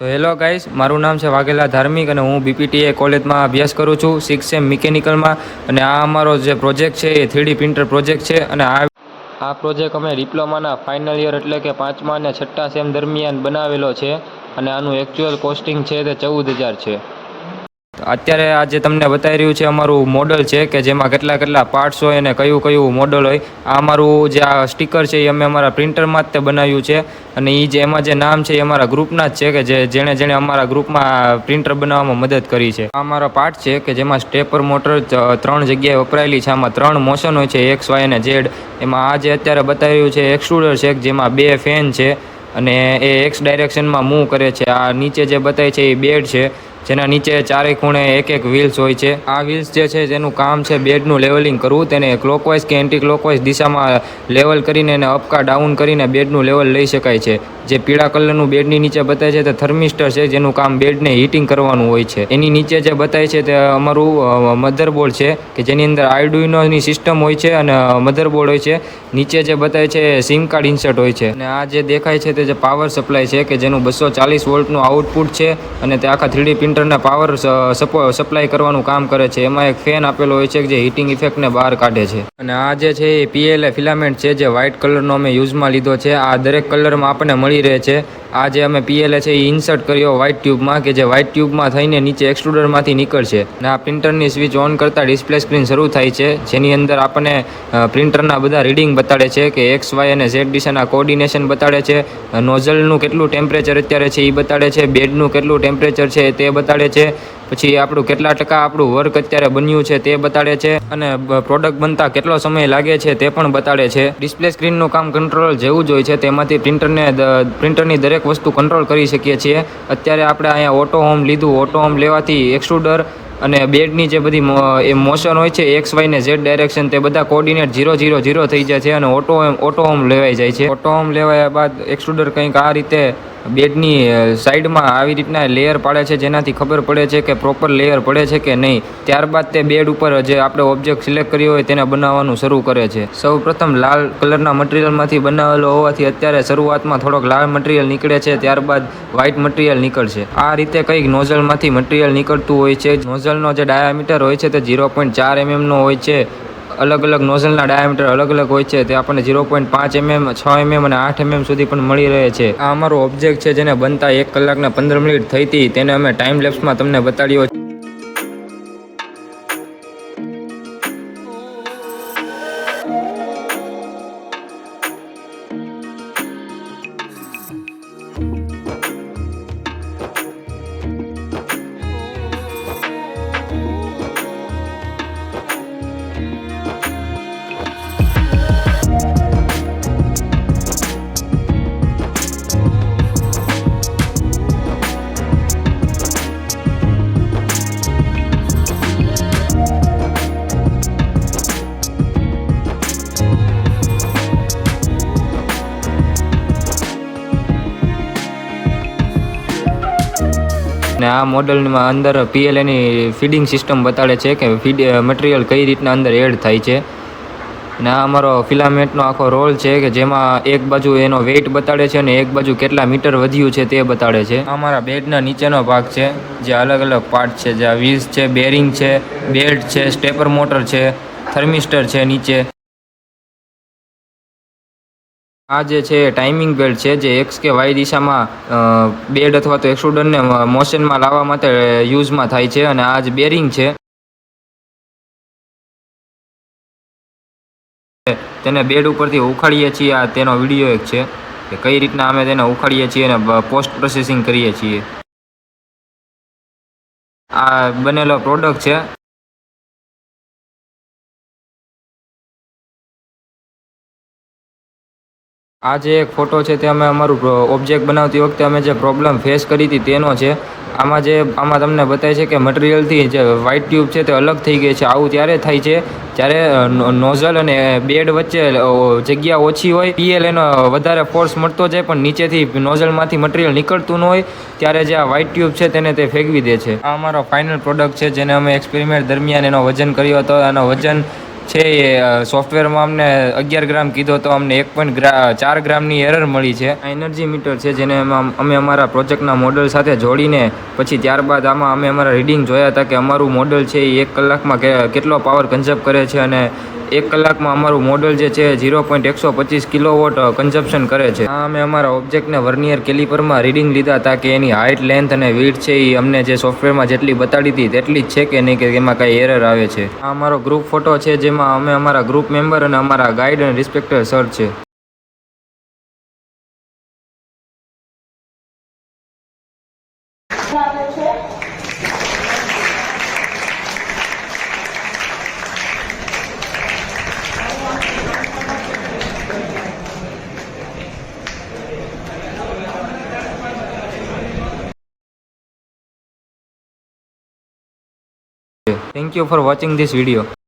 તો hello guys, મારું નામ છે વાઘેલા ધાર્મિક અને હું BPTI કોલેજમાં અભ્યાસ કરું છું 6th સેમ મિકેનિકલમાં. અને આ અમારો જે પ્રોજેક્ટ છે એ 3D પ્રિન્ટર પ્રોજેક્ટ છે. અને આ પ્રોજેક્ટ અમે ડિપ્લોમાના ફાઇનલ યર એટલે કે 5મા અને 6ઠ્ઠા સેમ દરમિયાન બનાવેલો છે. અને આનું એકચ્યુઅલ કોસ્ટિંગ છે તે 14,000 છે. અત્યારે આજે તમને બતાવી રહ્યું છે અમારું મોડલ છે કે જેમાં કેટલા પાર્ટ્સ હોય અને કયું મોડલ હોય. આ અમારું જે આ સ્ટીકર છે એ અમે અમારા પ્રિન્ટરમાં જ તે બનાવ્યું છે. અને એ જે એમાં જે નામ છે એ અમારા ગ્રુપના જ છે કે જેણે અમારા ગ્રુપમાં પ્રિન્ટર બનાવવામાં મદદ કરી છે. આ અમારો પાર્ટ છે કે જેમાં સ્ટેપર મોટર 3 જગ્યાએ વપરાયેલી છે. આમાં 3 મોશન હોય છે, X, Y અને Z. એમાં આ જે અત્યારે બતાવી રહ્યું છે એક્સટ્રુડર છે જેમાં 2 ફેન છે અને એ X ડાયરેક્શનમાં મૂવ કરે છે. આ નીચે જે બતાવે છે એ બેડ છે જેના નીચે ચારે ખૂણે એક વ્હીલ્સ હોય છે. આ વ્હીલ્સ જે છે જેનું કામ છે બેડનું લેવલિંગ કરવું, તેને ક્લોકવાઇઝ કે એન્ટી ક્લોકવાઇઝ દિશામાં લેવલ કરીને એને અપ કા ડાઉન કરીને બેડનું લેવલ લઈ શકાય છે. જે પીળા કલરનું બેડની નીચે બતાવે છે તે થર્મિસ્ટર છે જેનું કામ બેડને હીટિંગ કરવાનું હોય છે. એની નીચે જે બતાવે છે તે અમારું મધરબોર્ડ છે કે જેની અંદર આર્ડુઇનોની સિસ્ટમ હોય છે અને મધરબોર્ડ હોય છે. નીચે જે બતાવે છે સિમ કાર્ડ ઇન્સર્ટ હોય છે. અને આ જે દેખાય છે તે જે પાવર સપ્લાય છે કે જેનું 240 વોલ્ટનું આઉટપુટ છે અને તે આખા 3D પ્રિન્ટરને પાવર સપ્લાય કરવાનું કામ કરે છે. એમાં એક ફેન આપેલો હોય છે કે જે હીટિંગ ઇફેક્ટને બહાર કાઢે છે. અને આ જે છે એ PLA ફિલામેન્ટ છે જે વ્હાઇટ કલરનો અમે યુઝમાં લીધો છે. આ દરેક કલરમાં આપણને મળી રહે છે. આ જે અમે PLA છે એ ઇન્સર્ટ કર્યો વ્હાઇટ ટ્યુબમાં કે જે વ્હાઇટ ટ્યુબમાં થઈને નીચે એક્સટ્રુડરમાંથી નીકળશે. અને આ પ્રિન્ટરની સ્વિચ ઓન કરતાં ડિસ્પ્લે સ્ક્રીન શરૂ થાય છે જેની અંદર આપણને પ્રિન્ટરના બધા રીડિંગ બતાડે છે કે X, Y અને Z દિશાના કોર્ડિનેશન બતાડે છે. નોઝલનું કેટલું ટેમ્પરેચર અત્યારે છે એ બતાડે છે. બેડનું કેટલું ટેમ્પરેચર છે તે બતાડે છે. પછી આપણું કેટલા ટકા આપણું વર્ક અત્યારે બન્યું છે તે બતાડે છે. અને પ્રોડક્ટ બનતા કેટલો સમય લાગે છે તે પણ બતાડે છે. ડિસ્પ્લે સ્ક્રીનનું કામ કંટ્રોલ જેવું જ હોય છે. તેમાંથી પ્રિન્ટરની દરેક વસ્તુ કંટ્રોલ કરી શકીએ છીએ. અત્યારે આપણે અહીંયા ઓટો હોમ લીધું. ઓટો હોમ લેવાથી એક્સટ્રુડર અને બેડની જે બધી એ મોશન હોય છે X, Y ને Z ડાયરેક્શન તે બધા કોર્ડિનેટ 0, 0, 0 થઈ જાય છે અને ઓટો હોમ લેવાઈ જાય છે. ઓટો હોમ લેવાયા બાદ એક્સટ્રુડર કંઈક આ રીતે બેડની સાઈડમાં આવી રીતના લેયર પાડે છે જેનાથી ખબર પડે છે કે પ્રોપર લેયર પડે છે કે નહીં. ત્યારબાદ તે બેડ ઉપર જે આપણે ઓબ્જેક્ટ સિલેક્ટ કર્યો હોય તેને બનાવવાનું શરૂ કરે છે. સૌ પ્રથમ લાલ કલરના મટીરિયલમાંથી બનાવેલો હોવાથી અત્યારે શરૂઆતમાં થોડોક લાલ મટીરિયલ નીકળે છે, ત્યારબાદ વ્હાઇટ મટીરિયલ નીકળશે. આ રીતે કંઈક નોઝલમાંથી મટીરિયલ નીકળતું હોય છે. નોઝલનો જે ડાયામીટર હોય છે તે 0.4 mm હોય છે. અલગ નોઝલના ડાયામીટર અલગ હોય છે. તે આપણને 0.5 mm, 6 mm અને 8 mm સુધી પણ મળી રહે છે. આ અમારો ઓબ્જેક્ટ છે જેને બનતા 1 કલાક ને 15 મિનિટ થઈ હતી. તેને અમે ટાઈમ લેપ્સમાં તમને બતાડ્યો છે. અને આ મોડલમાં અંદર PLAની ફીડિંગ સિસ્ટમ બતાડે છે કે મટીરિયલ કઈ રીતના અંદર એડ થાય છે. અને આ અમારો ફિલામેન્ટનો આખો રોલ છે કે જેમાં એક બાજુ એનો વેઇટ બતાડે છે અને એક બાજુ કેટલા મીટર વધ્યું છે તે બતાડે છે. આ અમારા બેડના નીચેનો ભાગ છે જે અલગ પાર્ટ છે. જ્યાં વ્હીલ્સ છે, બેરિંગ છે, બેલ્ટ છે, સ્ટેપર મોટર છે, થર્મિસ્ટર છે નીચે. આ જે છે ટાઈમિંગ બેલ્ટ છે જે X કે Y દિશામાં બેડ અથવા તો એક્સટ્રુડરને મોશનમાં લાવવા માટે યુઝમાં થાય છે. અને આ જે બેરિંગ છે તેને બેડ ઉપરથી ઉખાડીએ છીએ. આ તેનો વિડીયો એક છે કે કઈ રીતના અમે તેને ઉખાડીએ છીએ અને પોસ્ટ પ્રોસેસિંગ કરીએ છીએ. આ બનેલો પ્રોડક્ટ છે. આ જે એક ફોટો છે તે અમે અમારું ઓબ્જેક્ટ બનાવતી વખતે અમે જે પ્રોબ્લેમ ફેસ કરી હતી તેનો છે. આમાં તમને બતાવે છે કે મટીરિયલથી જે વ્હાઇટ ટ્યુબ છે તે અલગ થઈ ગઈ છે. આવું ત્યારે થાય છે જ્યારે નોઝલ અને બેડ વચ્ચે જગ્યા ઓછી હોય, PLAનો વધારે ફોર્સ મળતો જાય પણ નીચેથી નોઝલમાંથી મટીરિયલ નીકળતું ન હોય ત્યારે જે આ વ્હાઇટ ટ્યુબ છે તેને તે ફેંકવી દે છે. આ અમારો ફાઇનલ પ્રોડક્ટ છે જેને અમે એક્સપેરિમેન્ટ દરમિયાન એનો વજન કર્યો હતો. એનો વજન છે એ સોફ્ટવેરમાં અમને 11 ગ્રામ કીધો તો અમને 1.4 ગ્રામની એરર મળી છે. આ એનર્જી મીટર છે જેને અમે અમારા પ્રોજેક્ટના મોડલ સાથે જોડીને પછી ત્યારબાદ આમાં અમે અમારા રીડિંગ જોયા હતા કે અમારું મોડલ છે એ 1 કલાકમાં કેટલો પાવર કન્ઝપ્ટ કરે છે અને 1 કલાકમાં અમારું મોડલ જે છે 0.125 કિલોવોટ કન્ઝપ્શન કરે છે. આ અમે અમારા ઓબ્જેક્ટને વર્નિયર કેલિપરમાં રીડિંગ લીધા હતા કે એની હાઇટ, લેન્થ અને વિડ્થ છે એ અમને જે સોફ્ટવેરમાં જેટલી બતાડી હતી તેટલી જ છે કે નહીં, કે એમાં કાંઈ એરર આવે છે. આ અમારો ગ્રુપ ફોટો છે જેમાં અમે અમારા ગ્રુપ મેમ્બર અને અમારા ગાઈડ અને રિસ્પેક્ટેડ સર છે. Thank you for watching this video.